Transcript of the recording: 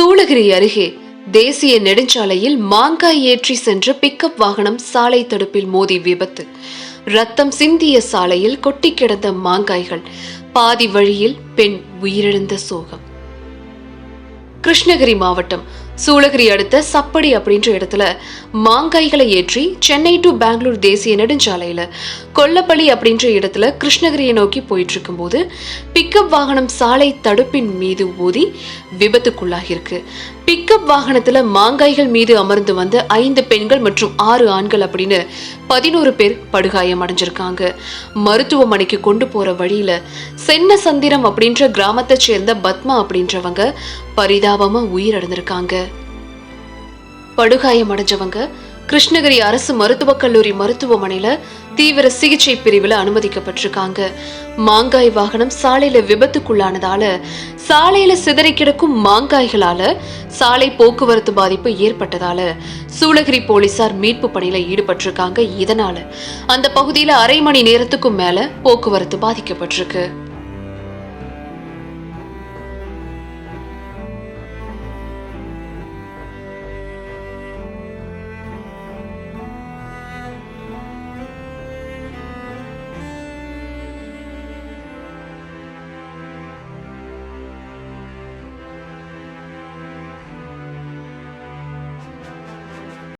சூளகிரி அருகே தேசிய நெடுஞ்சாலையில் மாங்காய் ஏற்றி சென்ற பிக்கப் வாகனம் சாலை தடுப்பில் மோதி விபத்து. ரத்தம் சிந்திய சாலையில் கொட்டி கிடந்த மாங்காய்கள். பாதி வழியில் பெண் உயிரிழந்த சோகம். கிருஷ்ணகிரி மாவட்டம் சூளகிரி அடுத்த சப்படி அப்படின்ற இடத்துல மாங்காய்களை ஏற்றி சென்னை டு பெங்களூர் தேசிய நெடுஞ்சாலையில கொல்லப்பள்ளி அப்படின்ற இடத்துல கிருஷ்ணகிரியை நோக்கி போயிட்டு இருக்கும் போது பிக்கப் வாகனம் சாலை தடுப்பின் மீது ஊதி விபத்துக்குள்ளாகிருக்கு. பிக்கப் வாகனத்துல மாங்காய்கள் மீது அமர்ந்து வந்த 5 பெண்கள் மற்றும் 6 ஆண்கள் அப்படின்னு 11 பேர் படுகாயம் அடைஞ்சிருக்காங்க. மருத்துவமனைக்கு கொண்டு போற வழியில சென்னசந்திரம் அப்படின்ற கிராமத்தை சேர்ந்த பத்மா அப்படின்றவங்க பரிதாபமா உயிரிழந்திருக்காங்க. படுகாயம் அடைஞ்சவங்க கிருஷ்ணகிரி அரசு மருத்துவக் கல்லூரி மருத்துவமனையில தீவிர சிகிச்சை பிரிவுல அனுமதிக்கப்பட்டிருக்காங்க. மாங்காய் வாகனம் சாலையில விபத்துக்குள்ளானதால சாலையில சிதறி கிடக்கும் மாங்காய்களால சாலை போக்குவரத்து பாதிப்பு ஏற்பட்டதால சூளகிரி போலீசார் மீட்பு பணியில ஈடுபட்டிருக்காங்க. இதனால அந்த பகுதியில அரை மணி நேரத்துக்கும் மேல போக்குவரத்து பாதிக்கப்பட்டிருக்கு.